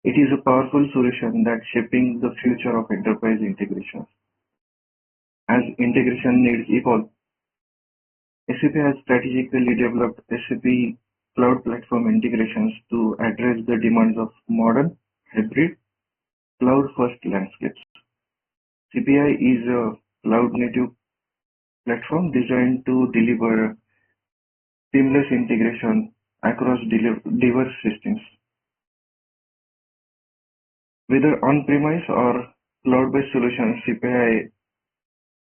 It is a powerful solution that's shaping the future of enterprise integrations. As integration needs evolve, SAP has strategically developed SAP Cloud Platform Integrations to address the demands of modern, hybrid, cloud-first landscapes. CPI is a cloud-native platform designed to deliver seamless integration across diverse systems. Whether on-premise or cloud-based solutions, CPI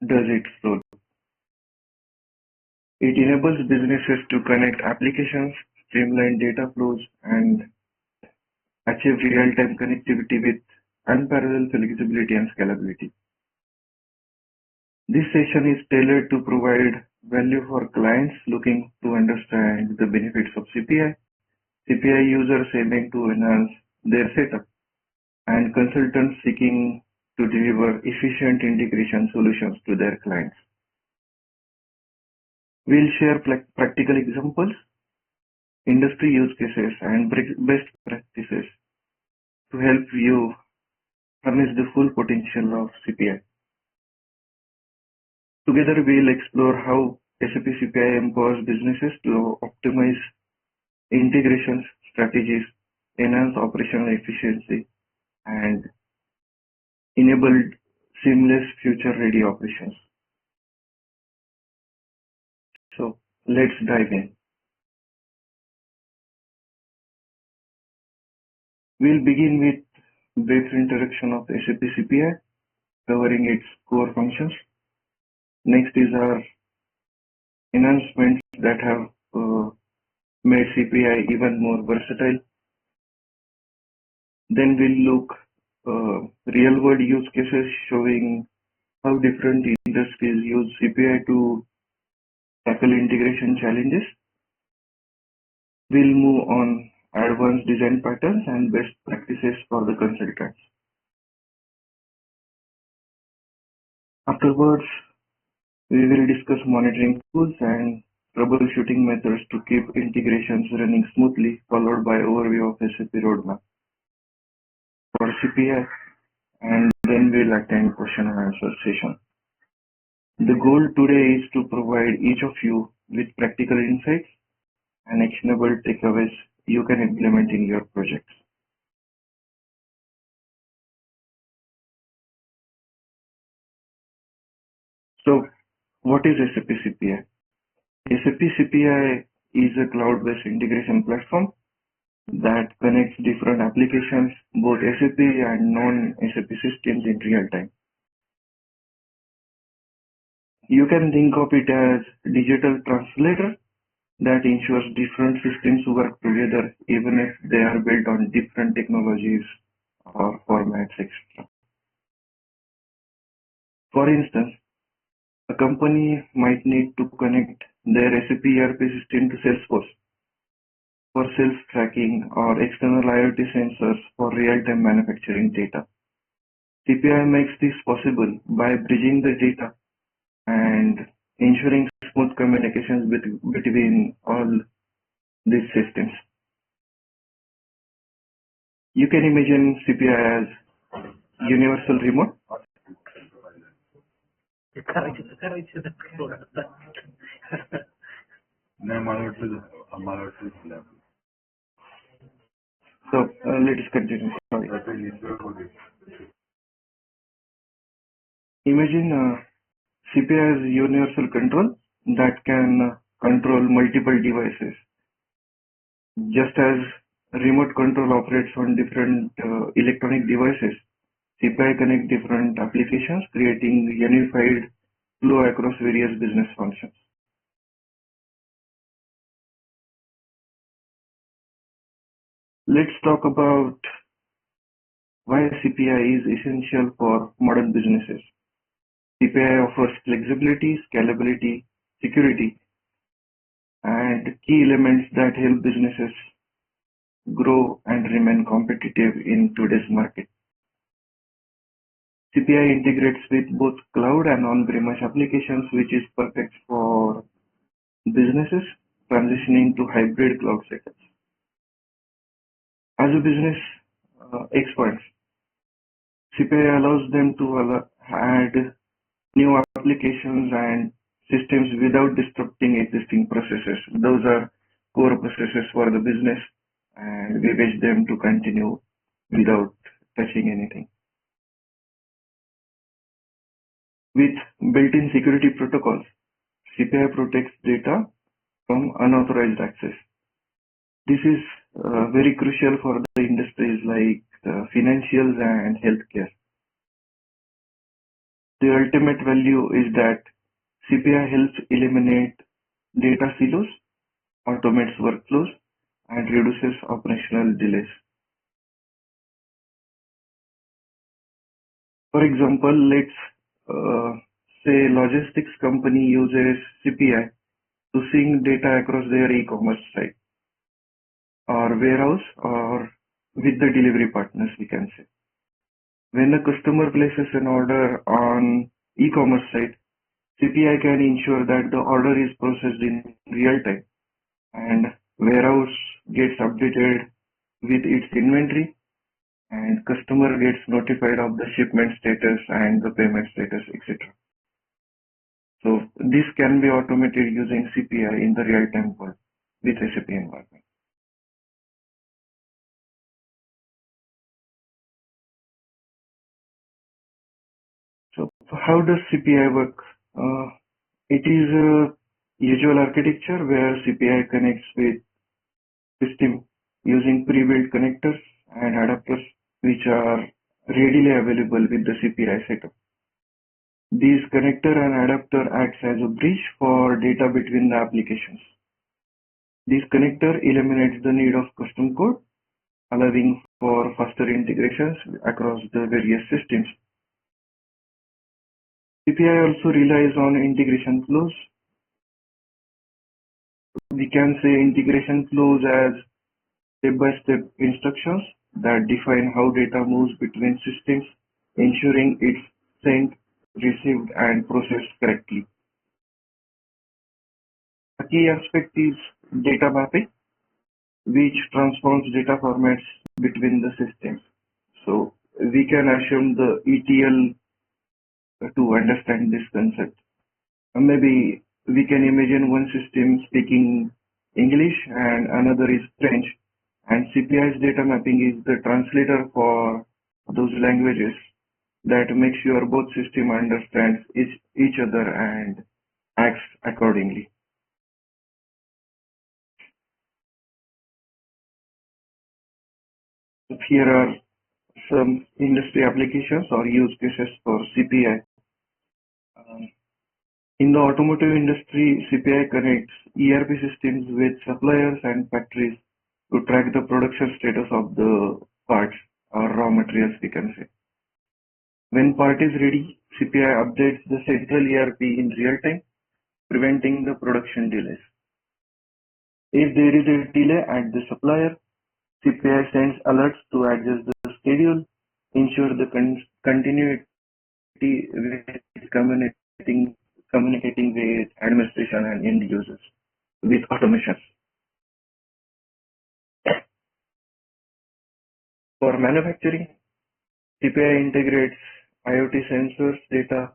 does its role. It enables businesses to connect applications, streamline data flows, and achieve real-time connectivity with unparalleled flexibility and scalability. This session is tailored to provide value for clients looking to understand the benefits of CPI, CPI users aiming to enhance their setup, and consultants seeking to deliver efficient integration solutions to their clients. We'll share practical examples, industry use cases, and best practices to help you harness the full potential of CPI. Together, we'll explore how SAP CPI empowers businesses to optimize integration strategies, enhance operational efficiency, and enable seamless future-ready operations. So let's dive in. We'll begin with brief introduction of SAP CPI, covering its core functions. Next is our enhancements that have made CPI even more versatile. Then we'll look real-world use cases showing how different industries use CPI to tackle integration challenges. We'll move on advanced design patterns and best practices for the consultants. Afterwards, we will discuss monitoring tools and troubleshooting methods to keep integrations running smoothly, followed by overview of SAP roadmap for CPI, and then we'll attend question and answer session. The goal today is to provide each of you with practical insights and actionable takeaways you can implement in your projects. So, what is SAP CPI? SAP CPI is a cloud-based integration platform that connects different applications, both SAP and non-SAP systems in real time. You can think of it as a digital translator that ensures different systems work together even if they are built on different technologies or formats, etc. For instance, a company might need to connect their SAP ERP system to Salesforce for sales tracking or external IoT sensors for real-time manufacturing data. CPI makes this possible by bridging the data and ensuring smooth communications between all these systems. You can imagine CPI as universal remote. So let us continue. Sorry. Imagine CPI as universal control that can control multiple devices. Just as remote control operates on different electronic devices, CPI connects different applications, creating unified flow across various business functions. Let's talk about why CPI is essential for modern businesses. CPI offers flexibility, scalability, security, and key elements that help businesses grow and remain competitive in today's market. CPI integrates with both cloud and on-premise applications, which is perfect for businesses transitioning to hybrid cloud setups. As a business, experts. CPI allows them to add new applications and systems without disrupting existing processes. Those are core processes for the business, and we wish them to continue without touching anything. With built-in security protocols, CPI protects data from unauthorized access. This is very crucial for the industries like financials and healthcare. The ultimate value is that CPI helps eliminate data silos, automates workflows, and reduces operational delays. For example, let's say logistics company uses CPI to sync data across their e-commerce site or warehouse or with the delivery partners, we can say. When a customer places an order on e-commerce site, CPI can ensure that the order is processed in real time and warehouse gets updated with its inventory and customer gets notified of the shipment status and the payment status, etc. So this can be automated using CPI in the real-time world with SAP environment. So how does CPI work? It is a usual architecture where CPI connects with system using pre-built connectors and adapters which are readily available with the CPI setup. These connector and adapter acts as a bridge for data between the applications. This connector eliminates the need of custom code, allowing for faster integrations across the various systems. CPI also relies on integration flows. We can say integration flows as step-by-step instructions that define how data moves between systems, ensuring it's sent, received, and processed correctly. A key aspect is data mapping, which transforms data formats between the systems. So we can assume the ETL to understand this concept. Maybe we can imagine one system speaking English and another is French, and CPI's data mapping is the translator for those languages that makes sure both systems understands each other and acts accordingly. Here are some industry applications or use cases for CPI. In the automotive industry, CPI connects ERP systems with suppliers and factories to track the production status of the parts or raw materials, we can say. When part is ready, CPI updates the central ERP in real time, preventing the production delays. If there is a delay at the supplier, CPI sends alerts to adjust the schedule, ensure the continuity with communicating with administration and end users with automation. For manufacturing, CPI integrates IoT sensors data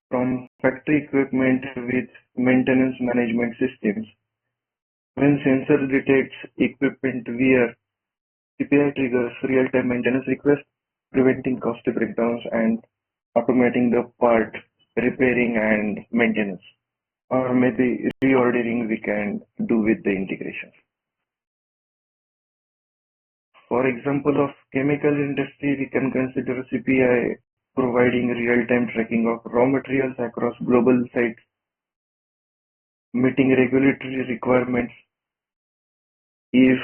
from factory equipment with maintenance management systems. When sensor detects equipment wear, CPI triggers real-time maintenance requests, preventing costly breakdowns and automating the part repairing and maintenance. Or maybe reordering we can do with the integrations. For example of chemical industry, we can consider CPI providing real-time tracking of raw materials across global sites, meeting regulatory requirements. If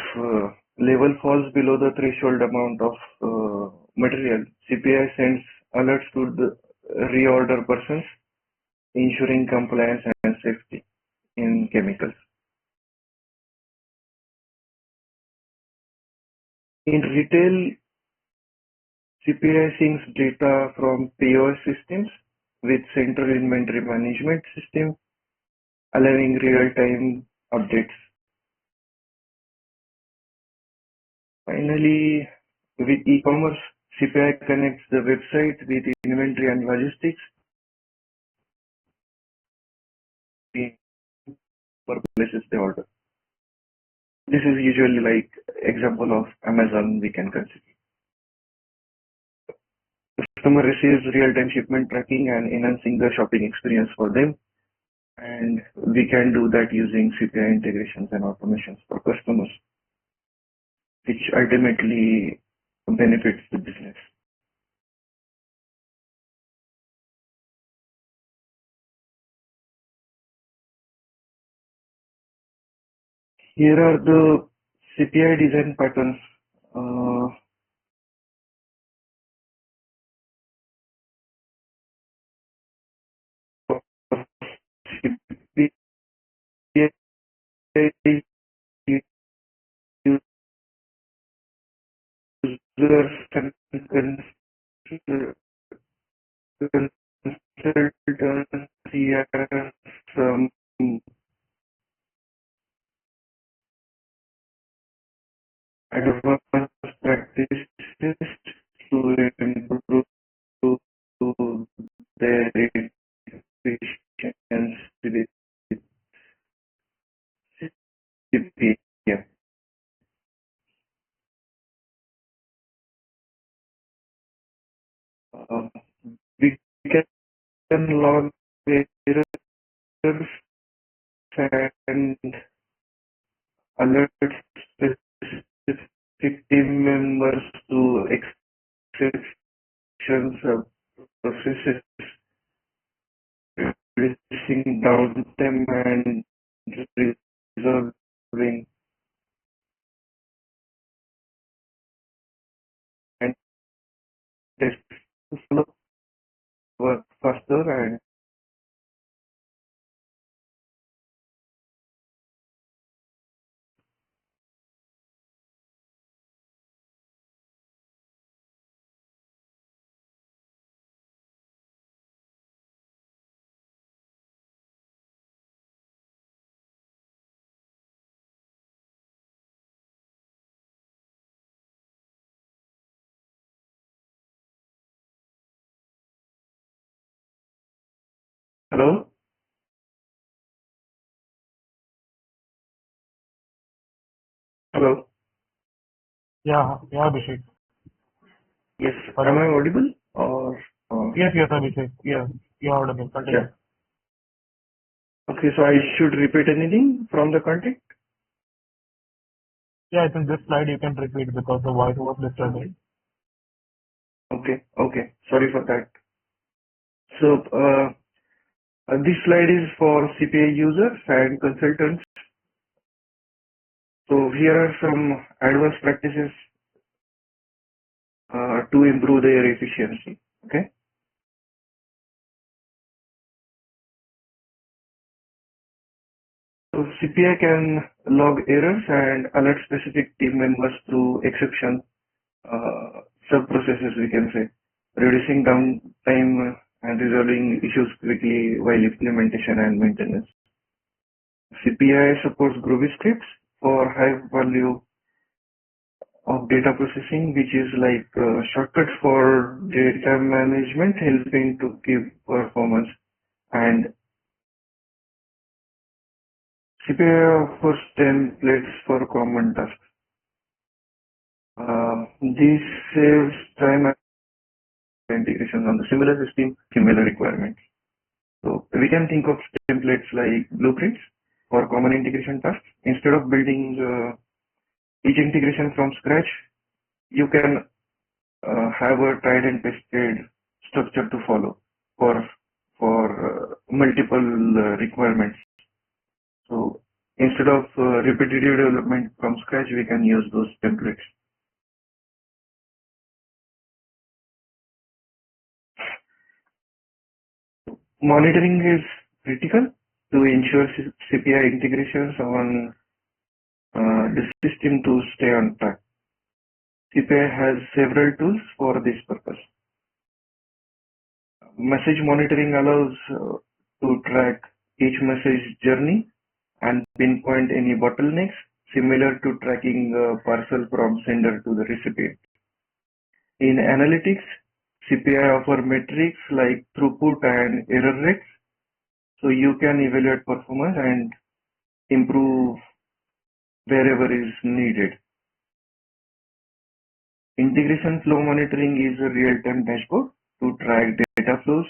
level falls below the threshold amount of material, CPI sends alerts to the reorder persons, ensuring compliance and safety in chemicals. In retail, CPI syncs data from POS systems with central inventory management system, allowing real-time updates. Finally, With e-commerce, CPI connects the website with inventory and logistics for places they order. This is usually like example of Amazon we can consider. Customer receives real-time shipment tracking and enhancing the shopping experience for them. And we can do that using CPI integrations and automations for customers, which ultimately benefits the business. Here are the CPI design patterns. For CPI users and consultancy are some advanced practices to improve their efficiency with CPI. We can log errors and alert specific team members to exceptions of processes, reducing downtime and resolving and test flow work faster. And hello, hello. Yeah, Abhishek. Yes, Hello. am I audible or? Yes, Abhishek. Yeah, you're audible. Continue. Yeah. Okay, so I should repeat anything from the content? Yeah, I think this slide you can repeat because the voice was disturbing. Okay, sorry for that. So this slide is for CPI users and consultants. So here are some advanced practices to improve their efficiency. Okay. So CPI can log errors and alert specific team members through exception sub-processes, we can say, reducing downtime and resolving issues quickly while implementation and maintenance. CPI supports Groovy scripts for high value of data processing, which is like shortcuts for data management, helping to keep performance. And CPI offers templates for common tasks. This saves time and integration on the similar system, similar requirements. So we can think of templates like blueprints for common integration tasks. Instead of building each integration from scratch, you can have a tried and tested structure to follow for multiple requirements. So instead of repetitive development from scratch, we can use those templates. Monitoring is critical to ensure CPI integrations on the system to stay on track. CPI has several tools for this purpose. Message monitoring allows to track each message journey and pinpoint any bottlenecks, similar to tracking a parcel from sender to the recipient. In analytics, CPI offer metrics like throughput and error rates, so you can evaluate performance and improve wherever is needed. Integration flow monitoring is a real-time dashboard to track data flows,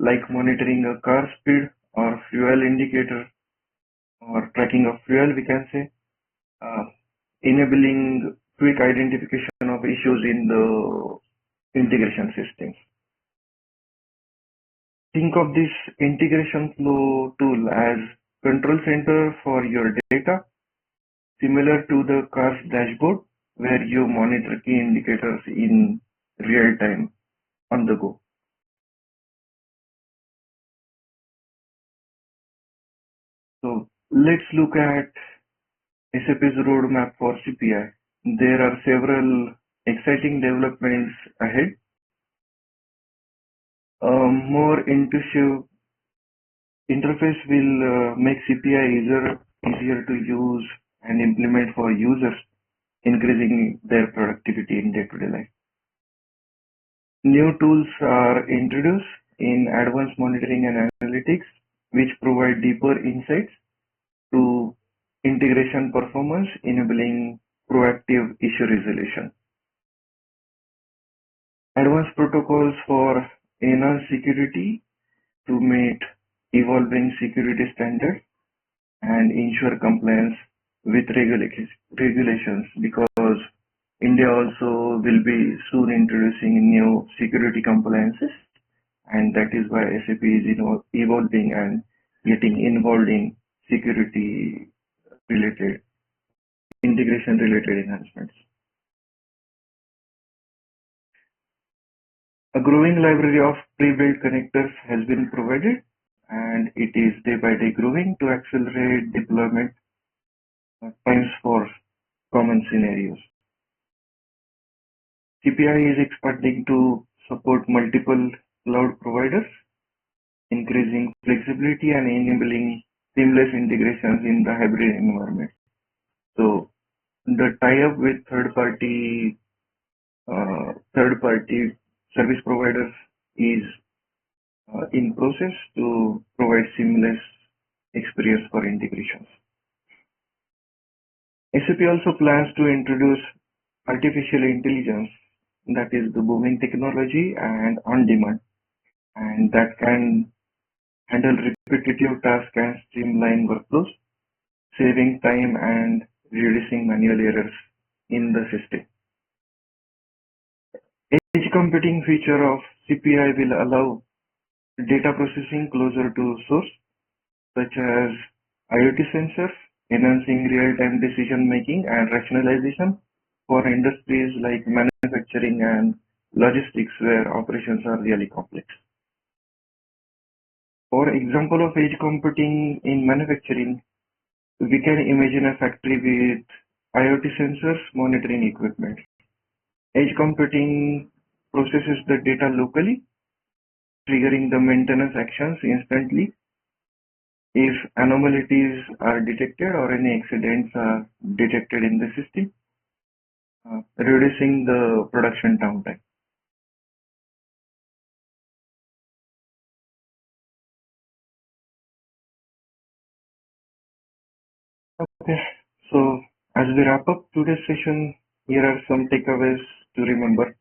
like monitoring a car speed or fuel indicator or tracking of fuel, we can say, uh, enabling quick identification of issues in the integration systems. Think of this integration flow tool as control center for your data, similar to the car's dashboard, where you monitor key indicators in real time on the go. So let's look at SAP's roadmap for CPI. There are several exciting developments ahead. A more intuitive interface will make CPI easier to use and implement for users, increasing their productivity in day-to-day life. New tools are introduced in advanced monitoring and analytics, which provide deeper insights to integration performance, enabling proactive issue resolution. Advanced protocols for enhanced security to meet evolving security standards and ensure compliance with regulations, because India also will be soon introducing new security compliances, and that is why SAP is evolving and getting involved in security related, integration related enhancements. A growing library of pre-built connectors has been provided, and it is day by day growing to accelerate deployment times for common scenarios. CPI is expanding to support multiple cloud providers, increasing flexibility and enabling seamless integrations in the hybrid environment. So the tie-up with third-party service providers is in process to provide seamless experience for integrations. SAP also plans to introduce artificial intelligence, that is the booming technology and on demand, and that can handle repetitive tasks and streamline workflows, saving time and reducing manual errors in the system. Edge computing feature of CPI will allow data processing closer to source, such as IoT sensors, enhancing real-time decision-making and rationalization for industries like manufacturing and logistics, where operations are really complex. For example of edge computing in manufacturing, we can imagine a factory with IoT sensors monitoring equipment. Edge computing processes the data locally, triggering the maintenance actions instantly if anomalies are detected or any accidents are detected in the system, reducing the production downtime. Okay, so as we wrap up today's session, here are some takeaways to remember.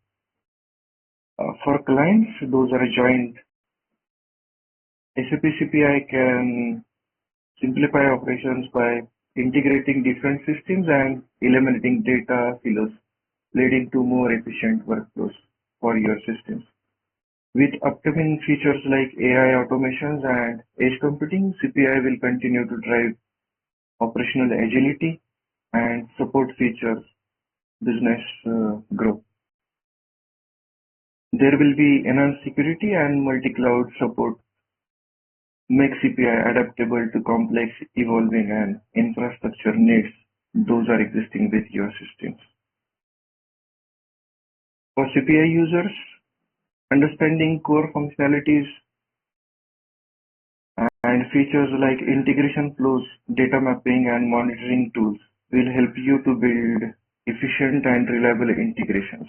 For clients, those are joined, SAP CPI can simplify operations by integrating different systems and eliminating data silos, leading to more efficient workflows for your systems. With upcoming features like AI automations and edge computing, CPI will continue to drive operational agility and support features business growth. There will be enhanced security and multi-cloud support, make CPI adaptable to complex, evolving and infrastructure needs those are existing with your systems. For CPI users, understanding core functionalities and features like integration flows, data mapping and monitoring tools will help you to build efficient and reliable integrations.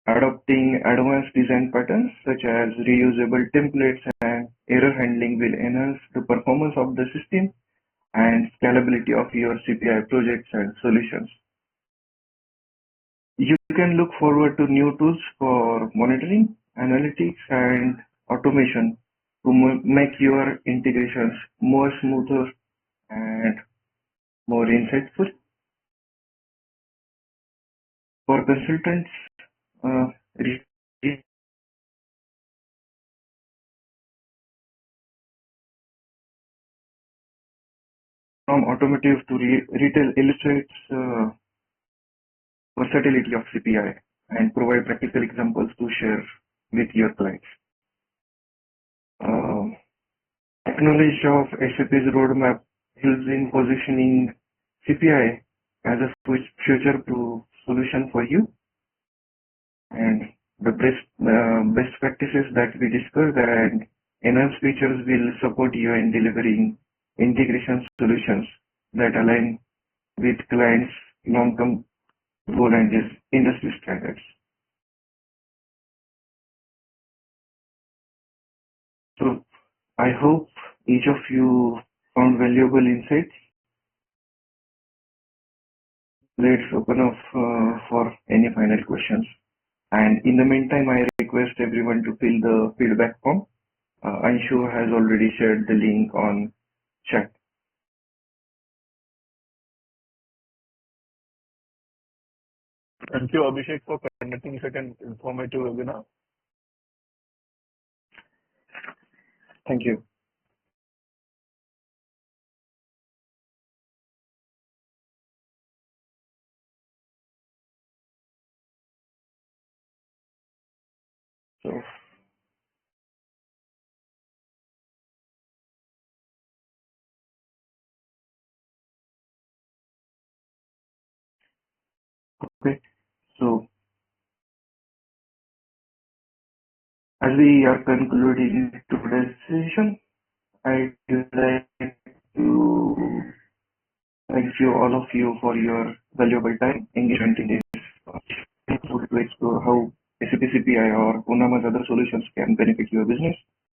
Adopting advanced design patterns such as reusable templates and error handling will enhance the performance of the system and scalability of your CPI projects and solutions. You can look forward to new tools for monitoring, analytics, and automation to make your integrations more smoother and more insightful. For consultants, uh, re- re- from automotive to retail illustrates versatility of CPI and provide practical examples to share with your clients. Uh, Knowledge of SAP's roadmap helps in positioning CPI as a future-proof solution for you, and the best practices that we discussed and enhanced features will support you in delivering integration solutions that align with clients' long-term goal and industry standards. So I hope each of you found valuable insights. Let's open up for any final questions. And in the meantime, I request everyone to fill the feedback form. Anshu has already shared the link on chat. Thank you, Abhishek, for conducting such an informative webinar. Thank you. So, okay. So, as we are concluding today's session, I would like to thank you, all of you, for your valuable time, engagement in this to explore how SAP CPI or Onama's other solutions can benefit your business.